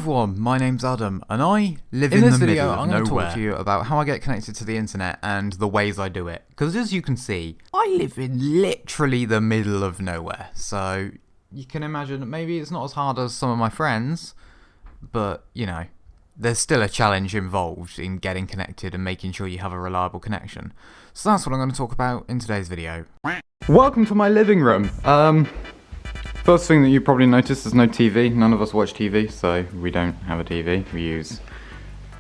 Everyone, my name's Adam, and I live in this video. I'm going to talk to you about how I get connected to the internet and the ways I do it. Because as you can see, I live in literally the middle of nowhere. So you can imagine maybe it's not as hard as some of my friends, but you know, there's still a challenge involved in getting connected and making sure you have a reliable connection. So that's what I'm going to talk about in today's video. Welcome to my living room. First thing that you probably noticed, there's no TV. None of us watch TV, so we don't have a TV. We use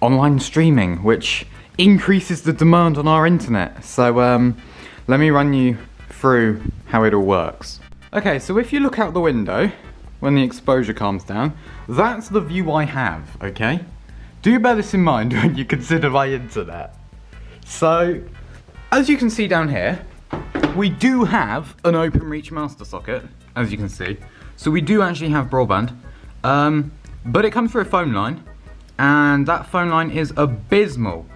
online streaming, which increases the demand on our internet. So let me run you through how it all works. Okay, so if you look out the window, when the exposure calms down, that's the view I have, okay? Do bear this in mind when you consider my internet. So, as you can see down here, we do have an OpenReach master socket, as you can see. So we do actually have broadband, but it comes through a phone line, and that phone line is abysmal.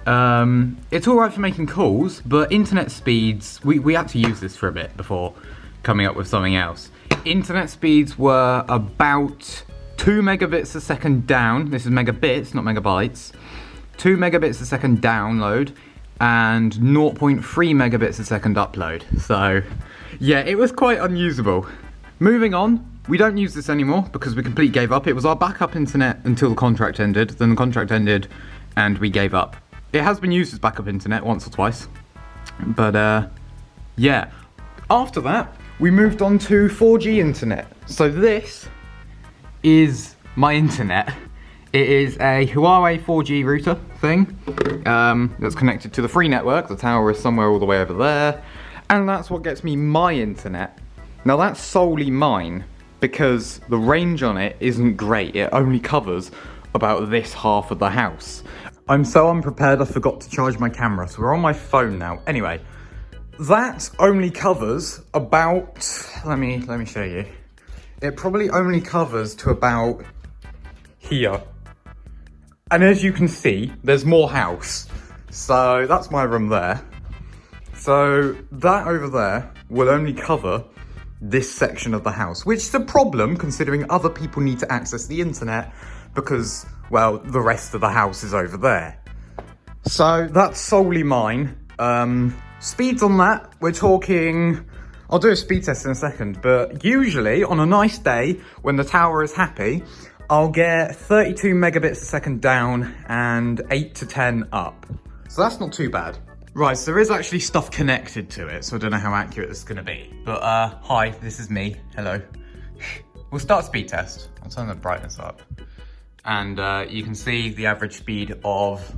It's alright for making calls, but internet speeds, we had to use this for a bit before coming up with something else. Internet speeds were about 2 megabits a second down. This is megabits, not megabytes. 2 megabits a second download, and 0.3 megabits a second upload. So yeah, it was quite unusable. Moving on, we don't use this anymore because we completely gave up. It was our backup internet until the contract ended. Then the contract ended and we gave up. It has been used as backup internet once or twice. But yeah, after that we moved on to 4G internet. So this is my internet. It is a Huawei 4G router thing that's connected to the free network. The tower is somewhere all the way over there. And that's what gets me my internet. Now that's solely mine because the range on it isn't great. It only covers about this half of the house. I'm so unprepared I forgot to charge my camera, so we're on my phone now. Anyway, that only covers about, let me show you. It probably only covers to about here. And as you can see, there's more house. So that's my room there. So that over there will only cover this section of the house, which is a problem considering other people need to access the internet because, well, the rest of the house is over there. So that's solely mine. Speeds on that, we're talking, I'll do a speed test in a second, but usually on a nice day when the tower is happy, I'll get 32 megabits a second down and 8 to 10 up. So that's not too bad. Right, so there is actually stuff connected to it, so I don't know how accurate this is gonna be. But hi, this is me, hello. We'll start speed test. I'll turn the brightness up. And you can see the average speed of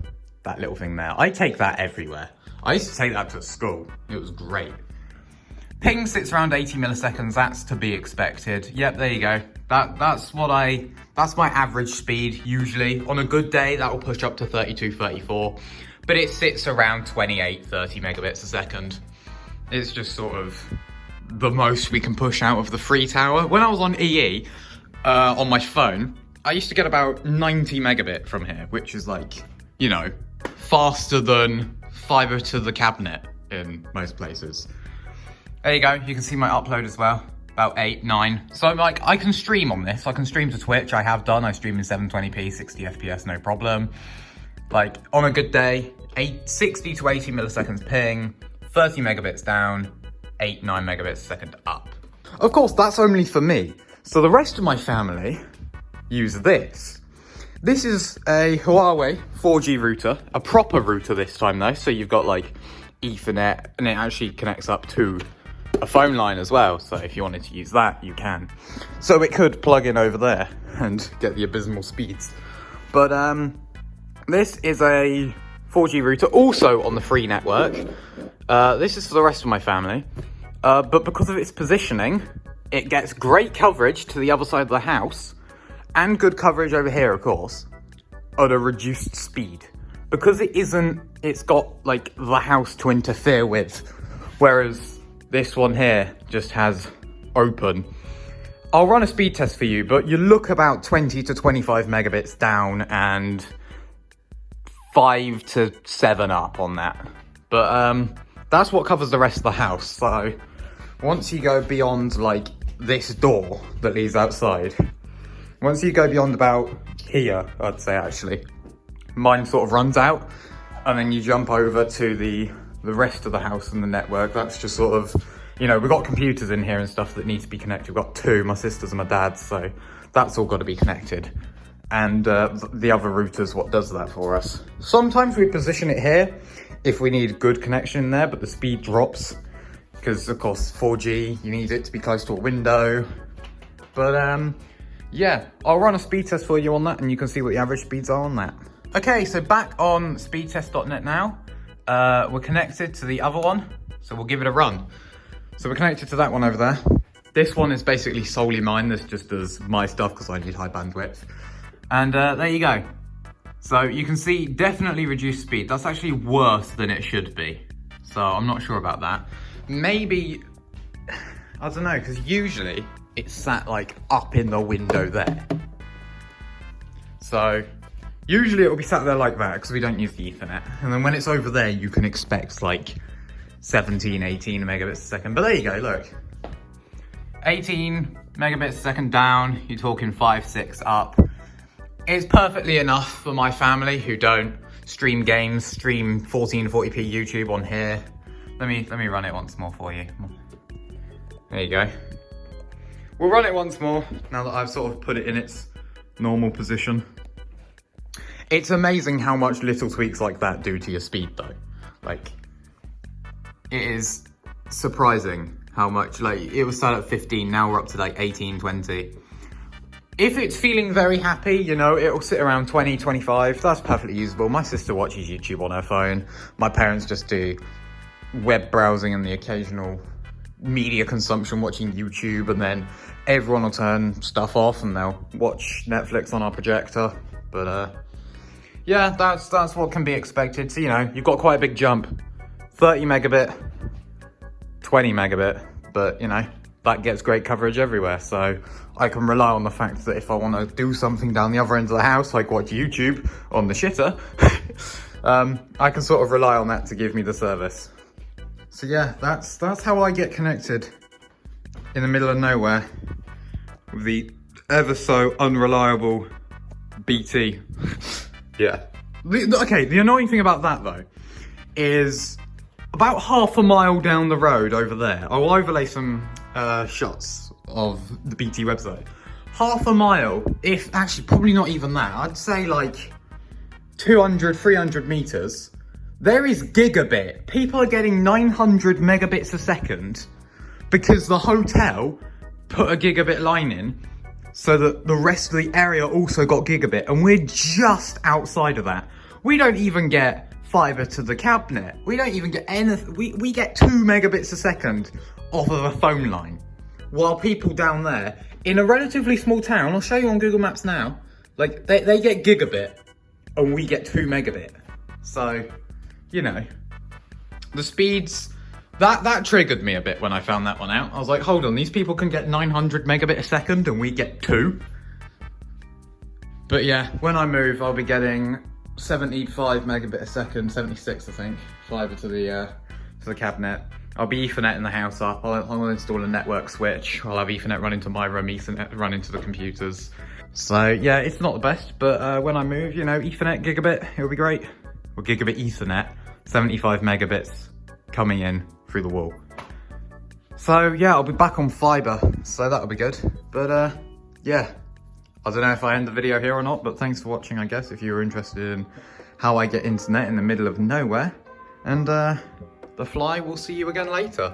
that little thing there. I take that everywhere. I used to take that to school, it was great. Ping sits around 80 milliseconds, that's to be expected. Yep, there you go. That's my average speed usually. On a good day, that will push up to 32, 34. But it sits around 28, 30 megabits a second. It's just sort of the most we can push out of the free tower. When I was on EE, on my phone, I used to get about 90 megabit from here, which is like, you know, faster than fiber to the cabinet in most places. There you go, you can see my upload as well, about 8, 9. So like, I can stream on this. I can stream to Twitch, I have done. I stream in 720p, 60 FPS, no problem. Like, on a good day, 60 to 80 milliseconds ping, 30 megabits down, 8, 9 megabits a second up. Of course, that's only for me. So the rest of my family use this. This is a Huawei 4G router, a proper router this time though. So you've got like Ethernet, and it actually connects up to a phone line as well. So if you wanted to use that, you can. So it could plug in over there and get the abysmal speeds. But this is a 4G router, also on the free network. This is for the rest of my family. But because of its positioning, it gets great coverage to the other side of the house, and good coverage over here, of course, at a reduced speed. Because it's got like the house to interfere with, whereas this one here just has open. I'll run a speed test for you, but you look about 20 to 25 megabits down and 5 to 7 up on that. But that's what covers the rest of the house. So once you go beyond like this door that leads outside, Once you go beyond about here, I'd say actually, mine sort of runs out, and then you jump over to the rest of the house and the network. That's just sort of, you know, we've got computers in here and stuff that need to be connected. We've got two, my sister's and my dad's, so that's all got to be connected. And the other router's what does that for us. Sometimes we position it here if we need good connection in there, but the speed drops because, of course, 4G, you need it to be close to a window. But yeah, I'll run a speed test for you on that and you can see what the average speeds are on that. Okay, so back on speedtest.net now. We're connected to the other one, so we'll give it a run. So we're connected to that one over there. This one is basically solely mine. This just does my stuff because I need high bandwidth. And there you go. So you can see definitely reduced speed. That's actually worse than it should be. So I'm not sure about that. Maybe, I don't know, because usually it's sat like up in the window there. So usually it will be sat there like that because we don't use the Ethernet. And then when it's over there, you can expect like 17, 18 megabits a second. But there you go, look. 18 megabits a second down, you're talking 5, 6 up. It's perfectly enough for my family who don't stream games, stream 1440p YouTube on here. Let me run it once more for you. There you go. We'll run it once more now that I've sort of put it in its normal position. It's amazing how much little tweaks like that do to your speed though. Like, it is surprising how much, like, it was set at 15, now we're up to like 18, 20. If it's feeling very happy, you know, it'll sit around 20, 25. That's perfectly usable. My sister watches YouTube on her phone. My parents just do web browsing and the occasional media consumption watching YouTube, and then everyone will turn stuff off and they'll watch Netflix on our projector. But yeah, that's what can be expected. So, you know, you've got quite a big jump. 30 megabit, 20 megabit, but you know, that gets great coverage everywhere. So I can rely on the fact that if I want to do something down the other end of the house, like watch YouTube on the shitter, I can sort of rely on that to give me the service. So yeah, that's how I get connected in the middle of nowhere with the ever so unreliable BT. Yeah. Okay, the annoying thing about that though is about half a mile down the road over there, I'll overlay some shots of the BT website. Half a mile, if actually probably not even that, I'd say like 200, 300 meters, there is gigabit. People are getting 900 megabits a second because the hotel put a gigabit line in so that the rest of the area also got gigabit, and we're just outside of that. We don't even get fiber to the cabinet. We don't even get anything. We get 2 megabits a second off of a phone line, while people down there in a relatively small town, I'll show you on Google Maps now, like they get gigabit and we get 2 megabit. So, you know, the speeds, that triggered me a bit when I found that one out. I was like, hold on, these people can get 900 megabit a second and we get 2. But yeah, when I move, I'll be getting 75 megabit a second, 76 I think, fiber to the cabinet. I'll be Ethernet in the house up. I'll install a network switch. I'll have Ethernet run into my room, Ethernet run into the computers. So yeah, it's not the best, but when I move, you know, Ethernet gigabit, it'll be great. Or gigabit Ethernet, 75 megabits coming in through the wall. So yeah, I'll be back on fiber, so that'll be good. But yeah, I don't know if I end the video here or not, but thanks for watching, I guess, if you were interested in how I get internet in the middle of nowhere. And The Fly will see you again later.